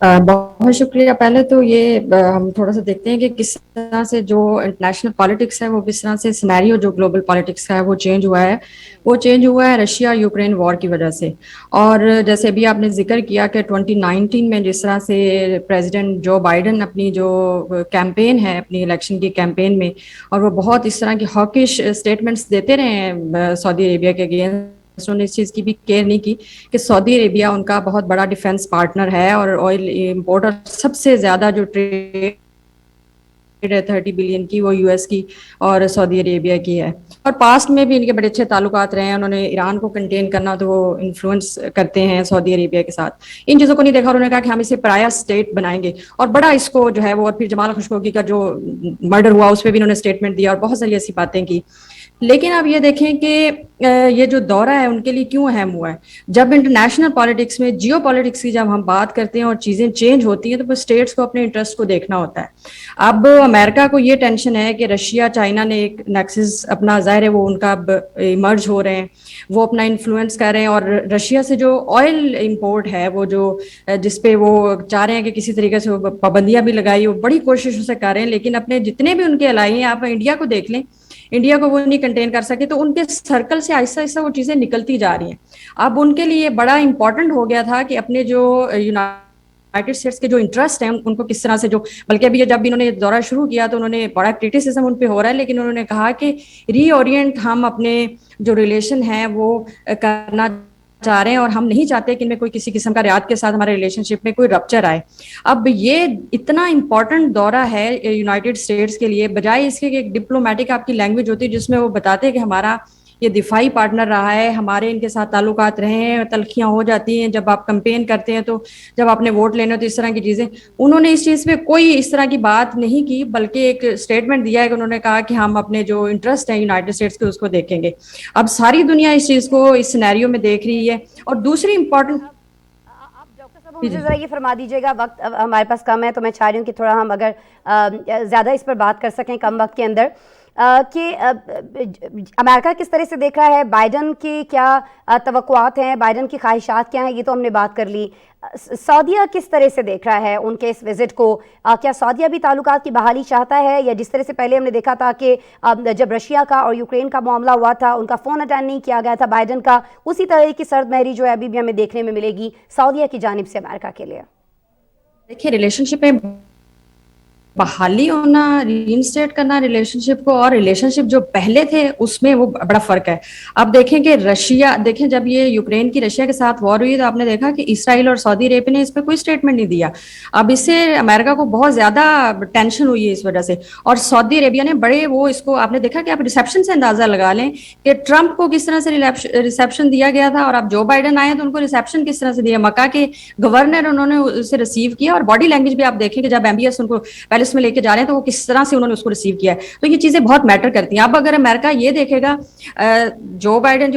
بہت شکریہ. پہلے تو یہ ہم تھوڑا سا دیکھتے ہیں کہ کس طرح سے جو انٹرنیشنل پالیٹکس ہے وہ کس طرح سے سینیریو جو گلوبل پالیٹکس کا ہے وہ چینج ہوا ہے رشیا یوکرین وار کی وجہ سے. اور جیسے ابھی آپ نے ذکر کیا کہ 2019 میں جس طرح سے پریزیڈنٹ جو بائیڈن اپنی جو کیمپین ہے اپنی الیکشن کی کیمپین میں, اور وہ بہت اس طرح کی ہاکش اسٹیٹمنٹس دیتے رہے ہیں سعودی عربیہ کے اگینسٹ, انہوں نے اس چیز کی بھی کیئر نہیں کی کہ سعودی عربیہ ان کا بہت بڑا ڈیفنس پارٹنر ہے اور آئل امپورٹر سب سے زیادہ جو ٹریڈ ہے 30 بلین کی وہ یو ایس کی اور سعودی عربیہ کی ہے. اور پاسٹ میں بھی ان کے بڑے اچھے تعلقات رہے ہیں. انہوں نے ایران کو کنٹین کرنا تو وہ انفلوئنس کرتے ہیں سعودی عربیہ کے ساتھ. ان چیزوں کو نہیں دیکھا, انہوں نے کہا کہ ہم اسے پرایا اسٹیٹ بنائیں گے اور بڑا اس کو جو ہے وہ, اور پھر جمال خشوگی کا جو مرڈر ہوا اس پہ بھی انہوں نے اسٹیٹمنٹ دیا اور بہت ساری ایسی باتیں کی. لیکن اب یہ دیکھیں کہ یہ جو دورہ ہے ان کے لیے کیوں اہم ہوا ہے. جب انٹرنیشنل پالیٹکس میں جیو پالیٹکس کی جب ہم بات کرتے ہیں اور چیزیں چینج ہوتی ہیں تو اسٹیٹس کو اپنے انٹرسٹ کو دیکھنا ہوتا ہے. اب امریکہ کو یہ ٹینشن ہے کہ رشیا چائنا نے ایک نیکسس اپنا, ظاہر ہے وہ ان کا اب ایمرج ہو رہے ہیں, وہ اپنا انفلوئنس کر رہے ہیں. اور رشیا سے جو آئل امپورٹ ہے وہ جو جس پہ وہ چاہ رہے ہیں کہ کسی طریقے سے وہ پابندیاں بھی لگائی, وہ بڑی کوشش سے کر رہے ہیں. لیکن اپنے جتنے بھی ان کے الائی ہیں, آپ انڈیا کو دیکھ لیں, انڈیا کو وہ نہیں کنٹین کر سکے, تو ان کے سرکل سے آہستہ آہستہ وہ چیزیں نکلتی جا رہی ہیں. اب ان کے لیے بڑا امپورٹنٹ ہو گیا تھا کہ اپنے جو یونائٹڈ اسٹیٹس کے جو انٹرسٹ ہیں ان کو کس طرح سے, جو بلکہ ابھی جب انہوں نے دورہ شروع کیا تو انہوں نے بڑا کرٹیسزم ان پہ ہو رہا ہے, لیکن انہوں نے کہا کہ ری اورینٹ ہم اپنے جو ریلیشن ہیں وہ کرنا چاہ رہے ہیں اور ہم نہیں چاہتے کہ ان میں کوئی کسی قسم کا ریاض کے ساتھ ہمارے ریلیشن شپ میں کوئی رپچر آئے. اب یہ اتنا امپورٹنٹ دورہ ہے یونائٹڈ اسٹیٹس کے لیے, بجائے اس کے کہ ایک ڈپلومیٹک آپ کی لینگویج ہوتی ہے جس میں وہ بتاتے ہیں کہ ہمارا یہ دفاعی پارٹنر رہا ہے, ہمارے ان کے ساتھ تعلقات رہے ہیں, تلخیاں ہو جاتی ہیں جب آپ کمپین کرتے ہیں, تو جب آپ نے ووٹ لینا تو اس طرح کی چیزیں, انہوں نے اس چیز پہ کوئی اس طرح کی بات نہیں کی, بلکہ ایک اسٹیٹمنٹ دیا ہے کہ انہوں نے کہا کہ ہم اپنے جو انٹرسٹ ہیں یونائٹڈ اسٹیٹس کے اس کو دیکھیں گے. اب ساری دنیا اس چیز کو اس سینیریو میں دیکھ رہی ہے. اور دوسری امپورٹنٹ, آپ ڈاکٹر صاحب مجھے ذرا یہ فرما دیجیے گا, وقت ہمارے پاس کم ہے تو میں چاہ رہی ہوں کہ تھوڑا ہم اگر زیادہ اس پر بات کر سکیں کم وقت کے اندر, کہ امریکہ کس طرح سے دیکھ رہا ہے, بائیڈن کی کیا توقعات ہیں, بائیڈن کی خواہشات کیا ہیں, یہ تو ہم نے بات کر لی. سعودیہ کس طرح سے دیکھ رہا ہے ان کے اس وزٹ کو, کیا سعودیہ بھی تعلقات کی بحالی چاہتا ہے, یا جس طرح سے پہلے ہم نے دیکھا تھا کہ جب رشیا کا اور یوکرین کا معاملہ ہوا تھا ان کا فون اٹینڈ نہیں کیا گیا تھا بائیڈن کا, اسی طرح کی سرد مہری جو ہے ابھی بھی ہمیں دیکھنے میں ملے گی سعودیہ کی جانب سے امریکہ کے لیے. دیکھیے ریلیشن شپ میں بحالی ہونا, ری انسٹیٹ کرنا ریلیشن شپ کو, اور ریلیشن شپ جو پہلے تھے اس میں وہ بڑا فرق ہے. اب دیکھیں کہ رشیا, دیکھیں جب یہ یوکرین کی رشیا کے ساتھ وار ہوئی تو آپ نے دیکھا کہ اسرائیل اور سعودی عرب نے اس پہ کوئی اسٹیٹمنٹ نہیں دیا. اب اس سے امریکہ کو بہت زیادہ ٹینشن ہوئی ہے اس وجہ سے, اور سعودی عربیہ نے بڑے وہ اس کو, آپ نے دیکھا کہ آپ ریسیپشن سے اندازہ لگا لیں کہ ٹرمپ کو کس طرح سے ریسیپشن دیا گیا تھا, اور اب جو بائیڈن آئے تو ان کو ریسیپشن کس طرح سے دیا. مکہ کے گورنر انہوں نے اسے ریسیو کیا, اور باڈی لینگویج بھی آپ دیکھیں کہ جب ایم بی ایس ان کو پیلس میں لے کے جا رہے ہیں تو وہ کس طرح سے انہوں نے اس کو ریسیو کیا ہے. تو یہ چیزیں بہت میٹر کرتی ہیں. اب اگر امریکہ یہ دیکھے گا جو بائیڈن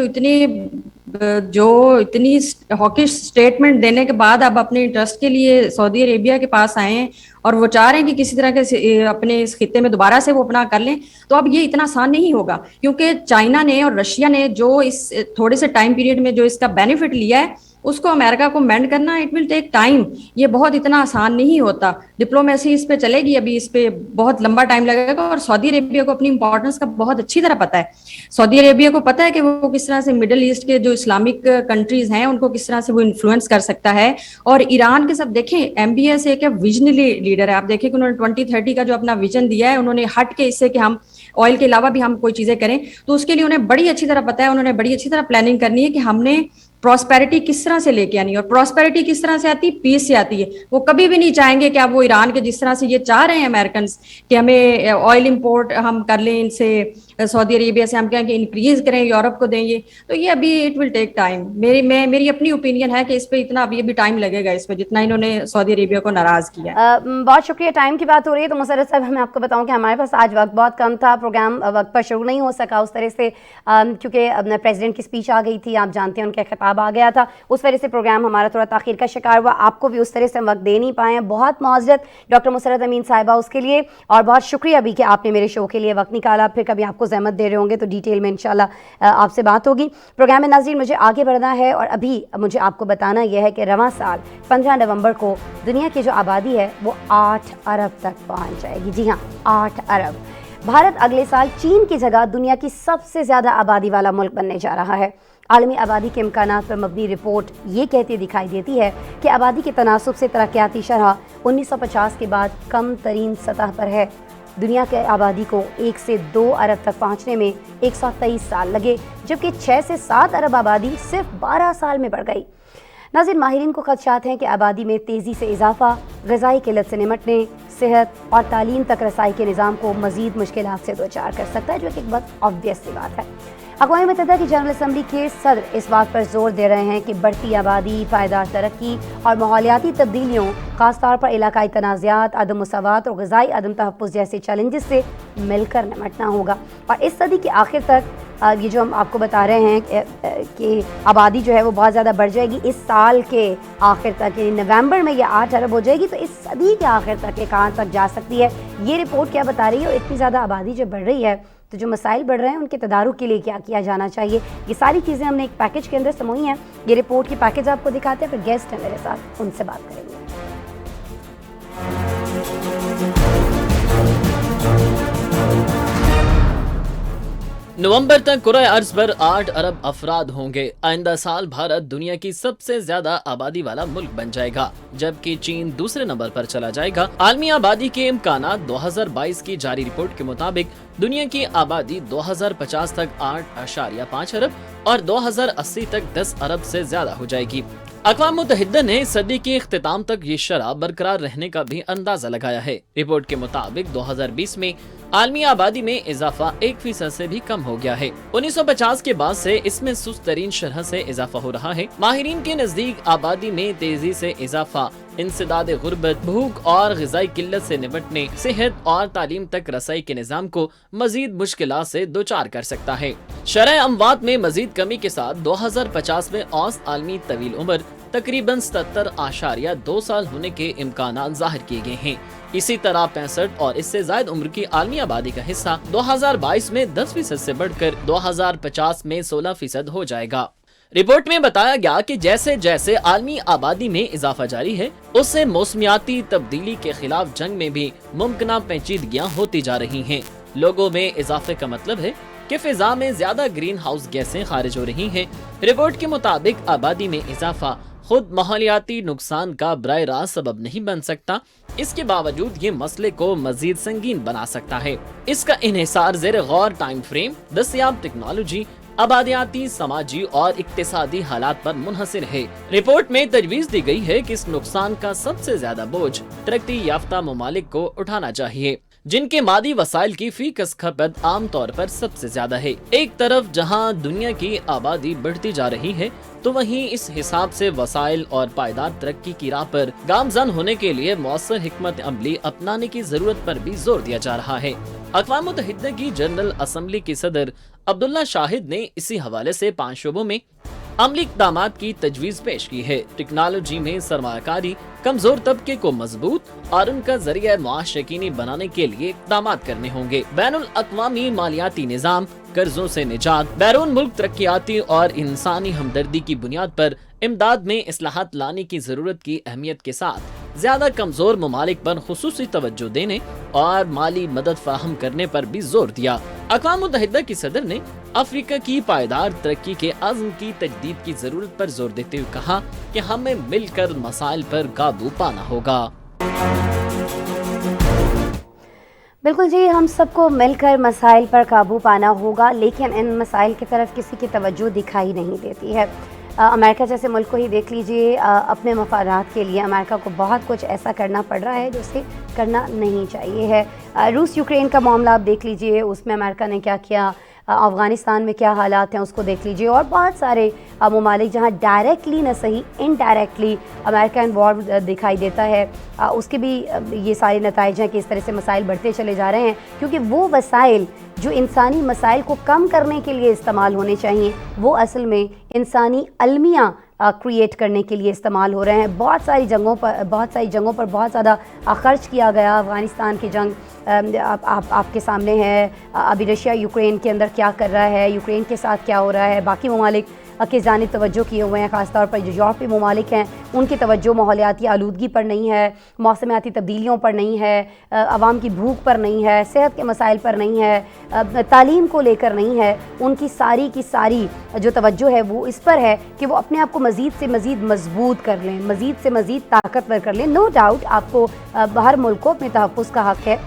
جو اتنی ہاکش اسٹیٹمنٹ دینے کے بعد اب اپنے انٹرسٹ کے لیے سعودی عربیہ کے پاس آئے ہیں اور وہ چاہ رہے ہیں کہ کسی طرح کے اپنے اس خطے میں دوبارہ سے وہ اپنا کر لیں, تو اب یہ اتنا آسان نہیں ہوگا, کیونکہ چائنا نے اور رشیا نے جو اس تھوڑے سے ٹائم پیریڈ میں جو اس کا بینیفٹ لیا ہے اس کو امریکہ کو مینڈ کرنا, اٹ ول ٹیک ٹائم. یہ بہت اتنا آسان نہیں ہوتا. ڈپلومیسی اس پہ چلے گی, ابھی اس پہ بہت لمبا ٹائم لگے گا, اور سعودی عربیہ کو اپنی امپورٹنس کا بہت اچھی طرح پتہ ہے. سعودی عربیہ کو پتہ ہے کہ وہ کس طرح سے مڈل ایسٹ کے جو اسلامک کنٹریز ہیں ان کو کس طرح سے وہ انفلوئنس کر سکتا ہے. اور ایران کے ساتھ دیکھیں, ایم بی ایس ایک ویژنری لیڈر ہے. آپ دیکھیں کہ انہوں نے 2030 کا جو اپنا ویژن دیا ہے, انہوں نے ہٹ کے اس سے کہ ہم آئل کے علاوہ بھی ہم کوئی چیزیں کریں, تو اس کے لیے انہیں بڑی اچھی طرح پتہ ہے, انہوں نے بڑی اچھی طرح پلاننگ کرنی ہے کہ ہم نے پراسپیرٹی کس طرح سے لے کے آنی ہے. اور پراسپیرٹی کس طرح سے آتی ہے, پیس سے آتی ہے. وہ کبھی بھی نہیں چاہیں گے کہ اب وہ ایران کے جس طرح سے یہ چاہ رہے ہیں امریکنس کہ ہمیں آئل امپورٹ ہم کر لیں ان سے, سعودی عربیہ سے ہم کہیں کہ انکریز کریں, یورپ کو دیں یہ, تو یہ ابھی اٹ ول ٹیک ٹائم. میری اپنی اوپینین ہے کہ اس پہ اتنا ابھی ٹائم لگے گا, اس پہ جتنا انہوں نے سعودی عربیہ کو ناراض کیا ہے. بہت شکریہ. ٹائم کی بات ہو رہی ہے تو مسرت صاحب میں آپ کو بتاؤں کہ ہمارے پاس آج وقت بہت کم تھا, پروگرام وقت پر شروع نہیں ہو سکا اس طرح سے, کیونکہ پریزیڈنٹ کی اسپیچ آ گئی تھی, آپ جانتے ہیں ان کا خطاب آ گیا تھا, اس وجہ سے پروگرام ہمارا تھوڑا تاخیر کا شکار ہوا. آپ کو بھی اس طرح سے ہم وقت دے نہیں پائے ہیں, بہت معذرت ڈاکٹر مسرت امین صاحبہ اس کے لیے, اور بہت شکریہ بھی کہ آپ نے میرے شو کے لیے وقت نکالا. پھر کبھی آپ کو زحمت دے رہے ہوں گے تو ڈیٹیل میں انشاءاللہ آپ سے بات ہوگی. پروگرام میں ناظرین مجھے آگے بڑھنا ہے اور ابھی مجھے آپ کو بتانا یہ ہے کہ رواں سال 15 نومبر کو دنیا کی جو آبادی ہے وہ 8 ارب تک پہنچ جائے گی. جی ہاں 8 ارب. بھارت اگلے سال چین کی جگہ دنیا کی سب سے زیادہ آبادی والا ملک بننے جا رہا ہے. عالمی آبادی کے امکانات پر مبنی رپورٹ یہ کہتی دکھائی دیتی ہے کہ آبادی کے تناسب سے ترقیاتی شرح 1950 کے بعد کم ترین سطح پر ہے. دنیا کی آبادی کو 1 سے 2 ارب تک پہنچنے میں 123 سال لگے، جبکہ 6 سے 7 ارب آبادی صرف 12 سال میں بڑھ گئی. ناظرین ماہرین کو خدشات ہیں کہ آبادی میں تیزی سے اضافہ غذائی قلت سے نمٹنے، صحت اور تعلیم تک رسائی کے نظام کو مزید مشکلات سے دوچار کر سکتا ہے، جو کہ ایک بہت obvious سی بات ہے. اقوام متحدہ کی جنرل اسمبلی کے صدر اس بات پر زور دے رہے ہیں کہ بڑھتی آبادی، پائیدار ترقی اور ماحولیاتی تبدیلیوں، خاص طور پر علاقائی تنازعات، عدم مساوات اور غذائی عدم تحفظ جیسے چیلنجز سے مل کر نمٹنا ہوگا. اور اس صدی کے آخر تک یہ جو ہم آپ کو بتا رہے ہیں کہ آبادی جو ہے وہ بہت زیادہ بڑھ جائے گی. اس سال کے آخر تک یعنی نومبر میں یہ 8 ارب ہو جائے گی، تو اس صدی کے آخر تک یہ کہاں تک جا سکتی ہے. یہ رپورٹ کیا بتا رہی ہے؟ اتنی زیادہ آبادی جو بڑھ رہی ہے تو جو مسائل بڑھ رہے ہیں ان کے تدارک کے لیے کیا کیا جانا چاہیے. یہ ساری چیزیں ہم نے ایک پیکج کے اندر سموئی ہیں. یہ رپورٹ کی پیکج آپ کو دکھاتے ہیں، پھر گیسٹ ہیں میرے ساتھ، ان سے بات کریں گے. نومبر تک کرۂ ارض پر 8 ارب افراد ہوں گے. آئندہ سال بھارت دنیا کی سب سے زیادہ آبادی والا ملک بن جائے گا، جبکہ چین دوسرے نمبر پر چلا جائے گا. عالمی آبادی کے امکانات 2022 کی جاری رپورٹ کے مطابق دنیا کی آبادی 2050 تک 8.5 ارب اور 2080 تک 10 ارب سے زیادہ ہو جائے گی. اقوام متحدہ نے صدی کے اختتام تک یہ شرح برقرار رہنے کا بھی اندازہ لگایا ہے. رپورٹ کے مطابق 2020 میں عالمی آبادی میں اضافہ 1% سے بھی کم ہو گیا ہے. 1950 کے بعد سے اس میں سست ترین شرح سے اضافہ ہو رہا ہے. ماہرین کے نزدیک آبادی میں تیزی سے اضافہ انسداد غربت، بھوک اور غذائی قلت سے نمٹنے، صحت اور تعلیم تک رسائی کے نظام کو مزید مشکلات سے دوچار کر سکتا ہے. شرح اموات میں مزید کمی کے ساتھ 2050 میں اوسط عالمی طویل عمر تقریباً 77.2 سال ہونے کے امکانات ظاہر کیے گئے ہیں. اسی طرح 65 اور اس سے زائد عمر کی عالمی آبادی کا حصہ 2022 میں 10% سے بڑھ کر 2050 میں 16% ہو جائے گا. رپورٹ میں بتایا گیا کہ جیسے جیسے عالمی آبادی میں اضافہ جاری ہے، اس سے موسمیاتی تبدیلی کے خلاف جنگ میں بھی ممکنہ پیچیدگیاں ہوتی جا رہی ہیں. لوگوں میں اضافے کا مطلب ہے کہ فضا میں زیادہ گرین ہاؤس گیسیں خارج ہو رہی ہیں. رپورٹ کے مطابق آبادی میں اضافہ خود ماحولیاتی نقصان کا براہ راست سبب نہیں بن سکتا. اس کے باوجود یہ مسئلے کو مزید سنگین بنا سکتا ہے. اس کا انحصار زیر غور ٹائم فریم، دستیاب ٹیکنالوجی، آبادیاتی، سماجی اور اقتصادی حالات پر منحصر ہے. رپورٹ میں تجویز دی گئی ہے کہ اس نقصان کا سب سے زیادہ بوجھ ترقی یافتہ ممالک کو اٹھانا چاہیے، جن کے مادی وسائل کی فی کس کھپت عام طور پر سب سے زیادہ ہے. ایک طرف جہاں دنیا کی آبادی بڑھتی جا رہی ہے تو وہیں اس حساب سے وسائل اور پائیدار ترقی کی راہ پر گامزن ہونے کے لیے مؤثر حکمت عملی اپنانے کی ضرورت پر بھی زور دیا جا رہا ہے. اقوام متحدہ کی جنرل اسمبلی کے صدر عبداللہ شاہد نے اسی حوالے سے 5 شعبوں میں عملی اقدامات کی تجویز پیش کی ہے. ٹیکنالوجی میں سرمایہ کاری، کمزور طبقے کو مضبوط اور ان کا ذریعہ معاش یقینی بنانے کے لیے اقدامات کرنے ہوں گے. بین الاقوامی مالیاتی نظام، قرضوں سے نجات، بیرون ملک ترقیاتی اور انسانی ہمدردی کی بنیاد پر امداد میں اصلاحات لانے کی ضرورت کی اہمیت کے ساتھ زیادہ کمزور ممالک پر خصوصی توجہ دینے اور مالی مدد فراہم کرنے پر بھی زور دیا. اقوام متحدہ کی صدر نے افریقہ کی پائیدار ترقی کے عزم کی تجدید کی ضرورت پر زور دیتے ہوئے کہا کہ ہمیں مل کر مسائل پر قابو پانا ہوگا. بالکل جی، ہم سب کو مل کر مسائل پر قابو پانا ہوگا، لیکن ان مسائل کی طرف کسی کی توجہ دکھائی نہیں دیتی ہے. امریکہ جیسے ملک کو ہی دیکھ لیجئے، اپنے مفادات کے لیے امریکہ کو بہت کچھ ایسا کرنا پڑ رہا ہے جو اسے کرنا نہیں چاہیے ہے. روس یوکرین کا معاملہ آپ دیکھ لیجئے، اس میں امریکہ نے کیا کیا، افغانستان میں کیا حالات ہیں اس کو دیکھ لیجئے، اور بہت سارے ممالک جہاں ڈائریکٹلی نہ صحیح انڈائریکٹلی امریکہ انوالو دکھائی دیتا ہے، اس کے بھی یہ سارے نتائج ہیں کہ اس طرح سے مسائل بڑھتے چلے جا رہے ہیں، کیونکہ وہ وسائل جو انسانی مسائل کو کم کرنے کے لیے استعمال ہونے چاہیے وہ اصل میں انسانی المیہ کریٹ کرنے کے لیے استعمال ہو رہے ہیں. بہت ساری جنگوں پر بہت زیادہ خرچ کیا گیا. افغانستان کی جنگ آپ کے سامنے ہے. ابھی رشیا یوکرین کے اندر کیا کر رہا ہے, یوکرین کے ساتھ کیا ہو رہا ہے, باقی ممالک کی جانب توجہ کیے ہوئے ہیں, خاص طور پر جو یورپی ممالک ہیں ان کی توجہ ماحولیاتی آلودگی پر نہیں ہے, موسمیاتی تبدیلیوں پر نہیں ہے, عوام کی بھوک پر نہیں ہے, صحت کے مسائل پر نہیں ہے, تعلیم کو لے کر نہیں ہے. ان کی ساری جو توجہ ہے وہ اس پر ہے کہ وہ اپنے آپ کو مزید سے مزید مضبوط کر لیں, مزید سے مزید طاقتور کر لیں. نو ڈاؤٹ آپ کو ہر ملک کو اپنے تحفظ کا حق ہے,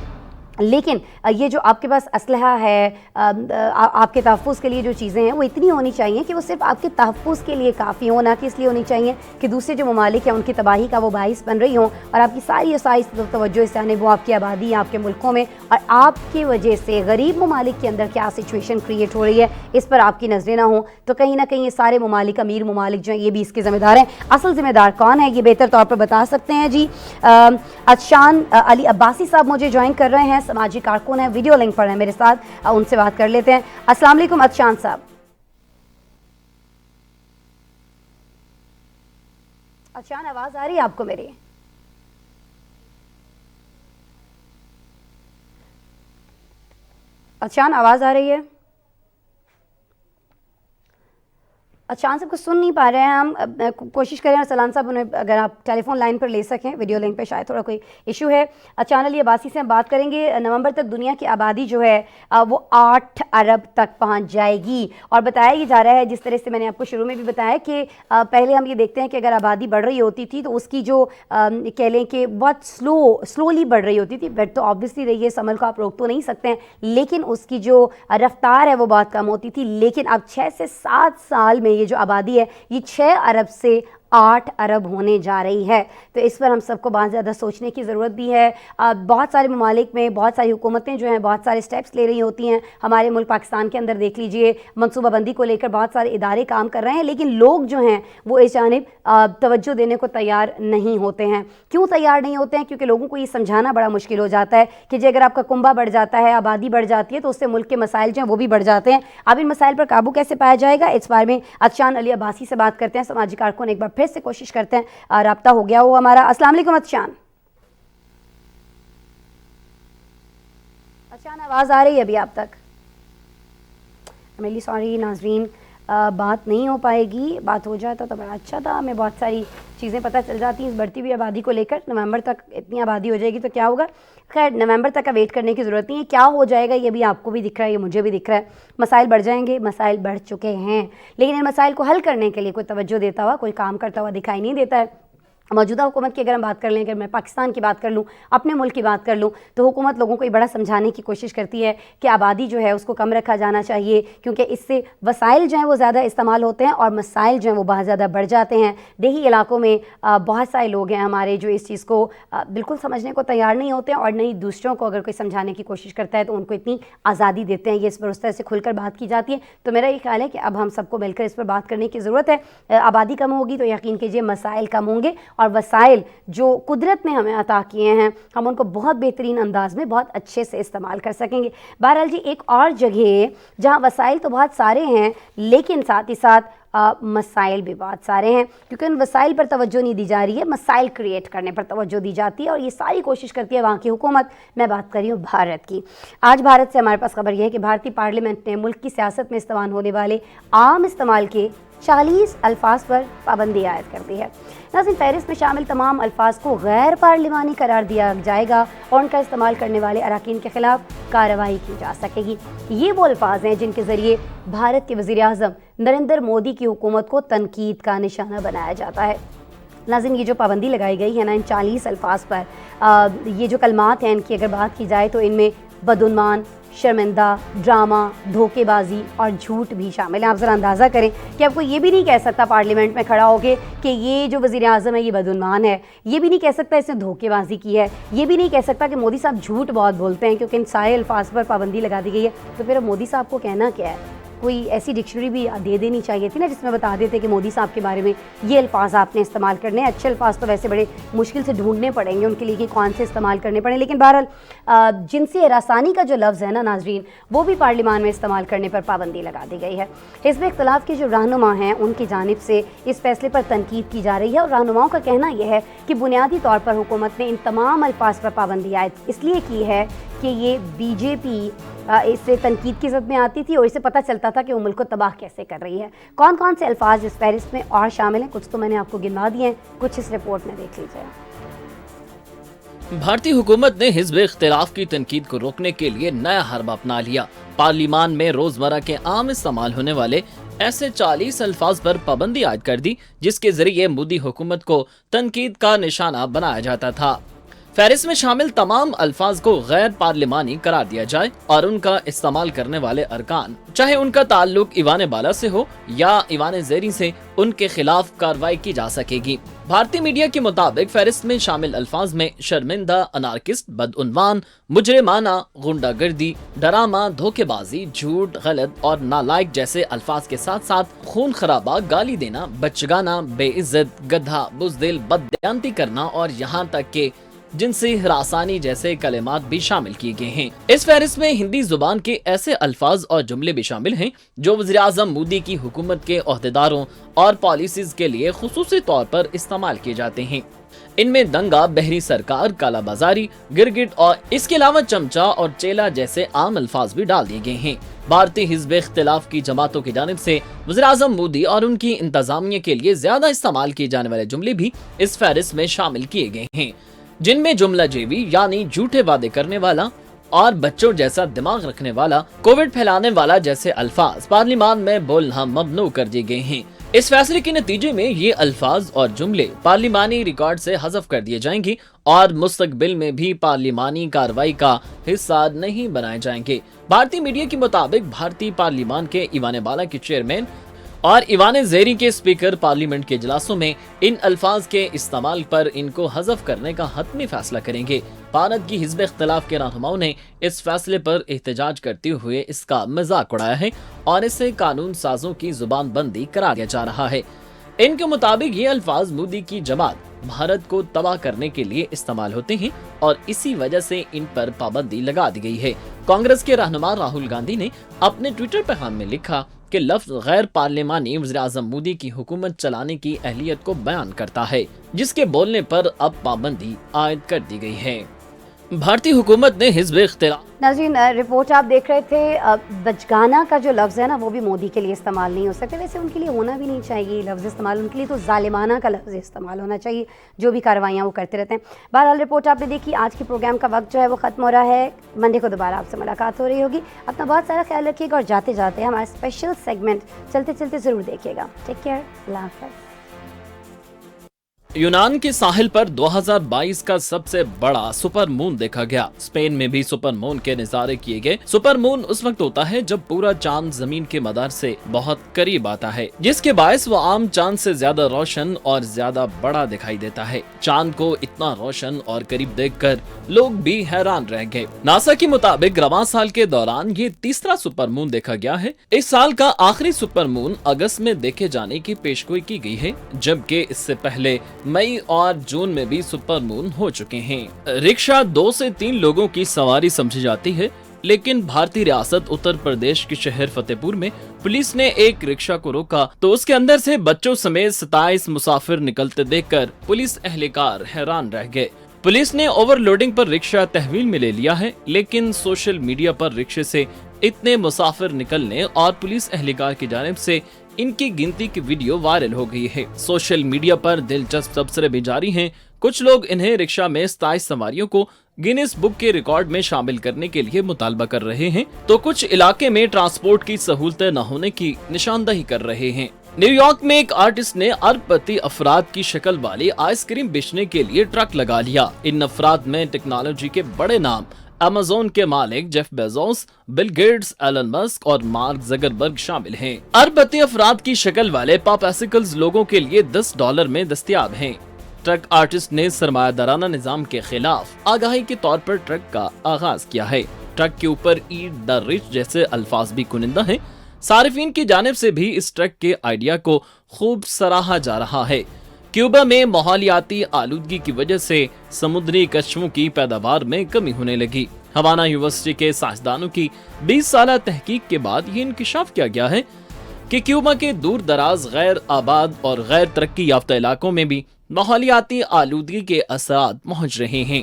لیکن یہ جو آپ کے پاس اسلحہ ہے, آپ کے تحفظ کے لیے جو چیزیں ہیں وہ اتنی ہونی چاہیے کہ وہ صرف آپ کے تحفظ کے لیے کافی ہوں, نہ کہ اس لیے ہونی چاہیے کہ دوسرے جو ممالک ہیں ان کی تباہی کا وہ باعث بن رہی ہوں, اور آپ کی ساری توجہ اس جانب وہ آپ کی آبادی, آپ کے ملکوں میں, اور آپ کی وجہ سے غریب ممالک کے اندر کیا سچویشن کریٹ ہو رہی ہے اس پر آپ کی نظریں نہ ہوں. تو کہیں نہ کہیں یہ سارے ممالک, امیر ممالک جو ہیں, یہ بھی اس کے ذمہ دار ہیں. اصل ذمہ دار کون ہے یہ بہتر طور پر بتا سکتے ہیں جی. عطشان علی عباسی صاحب مجھے جوائن کر رہے ہیں, سماجی کارکن ہیں, ویڈیو لنک پر ہیں میرے ساتھ, ان سے بات کر لیتے ہیں. السلام علیکم عطشان صاحب. عطشان آواز آ رہی ہے آپ کو میری؟ عطشان آواز آ رہی ہے؟ عطشان صاحب کو سن نہیں پا رہے ہیں ہم, کوشش کریں ارسلان صاحب انہیں اگر آپ ٹیلی فون لائن پر لے سکیں, ویڈیو لنک پہ شاید تھوڑا کوئی ایشو ہے. عطشان علی عباسی سے ہم بات کریں گے. نومبر تک دنیا کی آبادی جو ہے وہ 8 ارب تک پہنچ جائے گی, اور بتایا یہ جا رہا ہے, جس طرح سے میں نے آپ کو شروع میں بھی بتایا کہ پہلے ہم یہ دیکھتے ہیں کہ اگر آبادی بڑھ رہی ہوتی تھی تو اس کی جو کہہ لیں کہ بہت سلولی بڑھ رہی ہوتی تھی, بٹ تو آبویسلی رہی ہے, اس عمل کو آپ روک تو نہیں سکتے ہیں, لیکن اس کی جو رفتار ہے وہ بہت کم ہوتی تھی. لیکن اب 6 سے 7 سال میں یہ جو آبادی ہے یہ 6 ارب سے 8 ارب ہونے جا رہی ہے. تو اس پر ہم سب کو بہت زیادہ سوچنے کی ضرورت بھی ہے. بہت سارے ممالک میں بہت ساری حکومتیں جو ہیں بہت سارے سٹیپس لے رہی ہوتی ہیں. ہمارے ملک پاکستان کے اندر دیکھ لیجئے, منصوبہ بندی کو لے کر بہت سارے ادارے کام کر رہے ہیں, لیکن لوگ جو ہیں وہ اس جانب توجہ دینے کو تیار نہیں ہوتے ہیں. کیوں تیار نہیں ہوتے ہیں؟ کیونکہ لوگوں کو یہ سمجھانا بڑا مشکل ہو جاتا ہے کہ جی اگر آپ کا کنبہ بڑھ جاتا ہے, آبادی بڑھ جاتی ہے, تو اس سے ملک کے مسائل جو ہیں وہ بھی بڑھ جاتے ہیں. اب ان مسائل پر قابو کیسے پایا جائے گا, اس بارے میں عطشان علی عباسی سے بات کرتے ہیں, سماجی کارکن. ایک بار پھر سے کوشش کرتے ہیں, رابطہ ہو گیا ہو ہمارا. السلام علیکم عطشان. عطشان آواز آ رہی ہے ابھی آپ تک؟ میری سوری ناظرین, بات نہیں ہو پائے گی. بات ہو جاتا تو بڑا اچھا تھا, ہمیں بہت ساری چیزیں پتہ چل جاتی ہیں اس بڑھتی ہوئی آبادی کو لے کر. نومبر تک اتنی آبادی ہو جائے گی تو کیا ہوگا؟ خیر, نومبر تک کا ویٹ کرنے کی ضرورت نہیں ہے. کیا ہو جائے گا یہ بھی آپ کو بھی دکھ رہا ہے, یہ مجھے بھی دکھ رہا ہے. مسائل بڑھ جائیں گے, مسائل بڑھ چکے ہیں, لیکن ان مسائل کو حل کرنے کے لیے کوئی توجہ دیتا ہوا, کوئی کام کرتا ہوا دکھائی نہیں دیتا ہے. موجودہ حکومت کی اگر ہم بات کر لیں, اگر میں پاکستان کی بات کر لوں, اپنے ملک کی بات کر لوں, تو حکومت لوگوں کو یہ بڑا سمجھانے کی کوشش کرتی ہے کہ آبادی جو ہے اس کو کم رکھا جانا چاہیے, کیونکہ اس سے وسائل جو ہیں وہ زیادہ استعمال ہوتے ہیں اور مسائل جو ہیں وہ بہت زیادہ بڑھ جاتے ہیں. دیہی علاقوں میں بہت سارے لوگ ہیں ہمارے جو اس چیز کو بالکل سمجھنے کو تیار نہیں ہوتے ہیں, اور نہیں دوسروں کو اگر کوئی سمجھانے کی کوشش کرتا ہے تو ان کو اتنی آزادی دیتے ہیں. یہ اس پر اس طرح سے کھل کر بات کی جاتی ہے. تو میرا یہ خیال ہے کہ اب ہم سب کو مل کر اس پر بات کرنے کی ضرورت ہے. آبادی کم ہوگی تو یقین کیجیے مسائل کم ہوں گے, اور وسائل جو قدرت نے ہمیں عطا کیے ہیں ہم ان کو بہت بہترین انداز میں بہت اچھے سے استعمال کر سکیں گے. بہرحال جی, ایک اور جگہ جہاں وسائل تو بہت سارے ہیں لیکن ساتھ ہی ساتھ مسائل بھی بہت سارے ہیں, کیونکہ ان وسائل پر توجہ نہیں دی جا رہی ہے, مسائل کریٹ کرنے پر توجہ دی جاتی ہے, اور یہ ساری کوشش کرتی ہے وہاں کی حکومت. میں بات کر رہی ہوں بھارت کی. آج بھارت سے ہمارے پاس خبر یہ ہے کہ بھارتی پارلیمنٹ نے ملک کی سیاست میں استعمال ہونے والے عام استعمال کے 40 الفاظ پر پابندی عائد کر دی ہے. ناظرین, فہرست میں شامل تمام الفاظ کو غیر پارلیمانی قرار دیا جائے گا اور ان کا استعمال کرنے والے اراکین کے خلاف کارروائی کی جا سکے گی. یہ وہ الفاظ ہیں جن کے ذریعے بھارت کے وزیر اعظم نریندر مودی کی حکومت کو تنقید کا نشانہ بنایا جاتا ہے. ناظرین, یہ جو پابندی لگائی گئی ہے نا ان 40 الفاظ پر, یہ جو کلمات ہیں ان کی اگر بات کی جائے تو ان میں بدعنوان, شرمندہ, ڈرامہ, دھوکے بازی اور جھوٹ بھی شامل ہیں. آپ ذرا اندازہ کریں کہ آپ کو یہ بھی نہیں کہہ سکتا پارلیمنٹ میں کھڑا ہو کے کہ یہ جو وزیر اعظم ہے یہ بدعنوان ہے, یہ بھی نہیں کہہ سکتا اس نے دھوکے بازی کی ہے, یہ بھی نہیں کہہ سکتا کہ مودی صاحب جھوٹ بہت بولتے ہیں, کیونکہ ان سارے الفاظ پر پابندی لگا دی گئی ہے. تو پھر مودی صاحب کو کہنا کیا ہے؟ کوئی ایسی ڈکشنری بھی دے دینی چاہیے تھی نا جس میں بتا دیتے کہ مودی صاحب کے بارے میں یہ الفاظ آپ نے استعمال کرنے ہیں. اچھے الفاظ تو ویسے بڑے مشکل سے ڈھونڈنے پڑیں گے ان کے لیے کہ کون سے استعمال کرنے پڑیں, لیکن بہرحال جنسی ہراسانی کا جو لفظ ہے نا ناظرین, وہ بھی پارلیمان میں استعمال کرنے پر پابندی لگا دی گئی ہے. حزب اختلاف کے جو رہنما ہیں ان کی جانب سے اس فیصلے پر تنقید کی جا رہی ہے, اور رہنماؤں کا کہنا یہ ہے کہ بنیادی طور پر حکومت نے ان تمام الفاظ پر پابندی عائد اس لیے کی ہے کہ یہ بی جے پی اس سے تنقید کی زد میں آتی تھی اور اسے پتہ چلتا تھا کہ وہ ملک کو تباہ کیسے کر رہی ہے. کون کون سے الفاظ اس فہرست میں اور شامل ہیں؟ کچھ تو میں نے آپ کو گنوا دیے ہیں، کچھ اس رپورٹ میں دیکھ لیجیے. بھارتی حکومت نے حزب اختلاف کی تنقید کو روکنے کے لیے نیا حربہ اپنا لیا. پارلیمان میں روزمرہ کے عام استعمال ہونے والے ایسے 40 الفاظ پر پابندی عائد کر دی جس کے ذریعے مودی حکومت کو تنقید کا نشانہ بنایا جاتا تھا. فہرست میں شامل تمام الفاظ کو غیر پارلیمانی قرار دیا جائے اور ان کا استعمال کرنے والے ارکان چاہے ان کا تعلق ایوان بالا سے ہو یا ایوان زیریں سے ان کے خلاف کارروائی کی جا سکے گی. بھارتی میڈیا کے مطابق فہرست میں شامل الفاظ میں شرمندہ، انارکسٹ، بدعنوان، مجرمانہ، غنڈہ گردی، ڈرامہ، دھوکے بازی، جھوٹ، غلط اور نالائق جیسے الفاظ کے ساتھ ساتھ خون خرابہ، گالی دینا، بچگانہ، بے عزت، گدھا، بزدل، بددیانتی کرنا اور یہاں تک کہ جنسی ہراسانی جیسے کلمات بھی شامل کیے گئے ہیں. اس فہرست میں ہندی زبان کے ایسے الفاظ اور جملے بھی شامل ہیں جو وزیراعظم مودی کی حکومت کے عہدیداروں اور پالیسیز کے لیے خصوصی طور پر استعمال کیے جاتے ہیں. ان میں دنگا، بحری سرکار، کالا بازاری، گرگٹ اور اس کے علاوہ چمچا اور چیلا جیسے عام الفاظ بھی ڈال دیے گئے ہیں. بھارتی حزب اختلاف کی جماعتوں کی جانب سے وزیراعظم مودی اور ان کی انتظامیہ کے لیے زیادہ استعمال کیے جانے والے جملے بھی اس فہرست میں شامل کیے گئے ہیں، جن میں جملہ جیوی یعنی جھوٹے وعدے کرنے والا اور بچوں جیسا دماغ رکھنے والا، کووڈ پھیلانے والا جیسے الفاظ پارلیمان میں بولنا ممنوع کر دیے گئے ہیں. اس فیصلے کے نتیجے میں یہ الفاظ اور جملے پارلیمانی ریکارڈ سے حذف کر دیے جائیں گے اور مستقبل میں بھی پارلیمانی کارروائی کا حصہ نہیں بنائے جائیں گے. بھارتی میڈیا کے مطابق بھارتی پارلیمان کے ایوان بالا کے چیئرمین اور ایوان زیریں کے اسپیکر پارلیمنٹ کے اجلاسوں میں ان الفاظ کے استعمال پر ان کو حذف کرنے کا حتمی فیصلہ کریں گے. بھارت کی حزب اختلاف کے رہنماؤں نے اس فیصلے پر احتجاج کرتے ہوئے اس کا مذاق اڑایا ہے اور اسے قانون سازوں کی زبان بندی قرار دیا جا رہا ہے. ان کے مطابق یہ الفاظ مودی کی جماعت بھارت کو تباہ کرنے کے لیے استعمال ہوتے ہیں اور اسی وجہ سے ان پر پابندی لگا دی گئی ہے. کانگریس کے رہنما راہل گاندھی نے اپنے ٹویٹر پیغام میں لکھا کہ لفظ غیر پارلیمانی وزیراعظم مودی کی حکومت چلانے کی اہلیت کو بیان کرتا ہے، جس کے بولنے پر اب پابندی عائد کر دی گئی ہے. بھارتی حکومت نے حزب اختلاف ناظرین رپورٹ آپ دیکھ رہے تھے. بچگانہ کا جو لفظ ہے نا وہ بھی مودی کے لیے استعمال نہیں ہو سکتے، ویسے ان کے لیے ہونا بھی نہیں چاہیے لفظ استعمال، ان کے لیے تو ظالمانہ کا لفظ استعمال ہونا چاہیے جو بھی کاروائیاں وہ کرتے رہتے ہیں. بہرحال رپورٹ آپ نے دیکھی. آج کے پروگرام کا وقت جو ہے وہ ختم ہو رہا ہے. منڈے کو دوبارہ آپ سے ملاقات ہو رہی ہوگی. اپنا بہت سارا خیال رکھیے گا اور جاتے جاتے ہمارا اسپیشل سیگمنٹ چلتے چلتے ضرور دیکھیے گا. Take care. اللہ حافظ. یونان کے ساحل پر 2022 کا سب سے بڑا سپر مون دیکھا گیا. اسپین میں بھی سپر مون کے نظارے کیے گئے. سپر مون اس وقت ہوتا ہے جب پورا چاند زمین کے مدار سے بہت قریب آتا ہے، جس کے باعث وہ عام چاند سے زیادہ روشن اور زیادہ بڑا دکھائی دیتا ہے. چاند کو اتنا روشن اور قریب دیکھ کر لوگ بھی حیران رہ گئے. ناسا کے مطابق رواں سال کے دوران یہ تیسرا سپر مون دیکھا گیا ہے. اس سال کا آخری سپر مون اگست میں دیکھے جانے کی پیشگوئی کی گئی ہے، جبکہ اس سے پہلے مئی اور جون میں بھی سپر مون ہو چکے ہیں. رکشا 2 سے 3 لوگوں کی سواری سمجھی جاتی ہے، لیکن بھارتی ریاست اتر پردیش کے شہر فتح پور میں پولیس نے ایک رکشا کو روکا تو اس کے اندر سے بچوں سمیت 27 مسافر نکلتے دیکھ کر پولیس اہلکار حیران رہ گئے. پولیس نے اوور لوڈنگ پر رکشا تحویل میں لے لیا ہے، لیکن سوشل میڈیا پر رکشے سے اتنے مسافر نکلنے اور پولیس اہلکار کی جانب سے ان کی گنتی کی ویڈیو وائرل ہو گئی ہے. سوشل میڈیا پر دلچسپ تبصرے بھی جاری ہیں. کچھ لوگ انہیں رکشا میں 27 سواریوں کو گینس بک کے ریکارڈ میں شامل کرنے کے لیے مطالبہ کر رہے ہیں، تو کچھ علاقے میں ٹرانسپورٹ کی سہولتیں نہ ہونے کی نشاندہی کر رہے ہیں. نیو یارک میں ایک آرٹسٹ نے ارب پتی افراد کی شکل والی آئس کریم بیچنے کے لیے ٹرک لگا لیا. ان افراد میں ٹیکنالوجی کے بڑے نام امازون کے مالک Jeff Bezos, Bill Gates, Elon Musk اور مارک زکربرگ شامل ہیں. ارب پتی افراد کی شکل والے پاپاسیکلز لوگوں کے لیے $10 میں دستیاب ہیں. ٹرک آرٹسٹ نے سرمایہ دارانہ نظام کے خلاف آگاہی کے طور پر ٹرک کا آغاز کیا ہے. ٹرک کے اوپر ایٹ دا ریچ جیسے الفاظ بھی کنندہ ہیں. صارفین کی جانب سے بھی اس ٹرک کے آئیڈیا کو خوب سراہا جا رہا ہے. کیوبا میں ماحولیاتی آلودگی کی وجہ سے سمندری کچھووں کی پیداوار میں کمی ہونے لگی. ہوانا یونیورسٹی کے سائنسدانوں کی 20 سالہ تحقیق کے بعد یہ انکشاف کیا گیا ہے کہ کیوبا کے دور دراز غیر آباد اور غیر ترقی یافتہ علاقوں میں بھی ماحولیاتی آلودگی کے اثرات پہنچ رہے ہیں.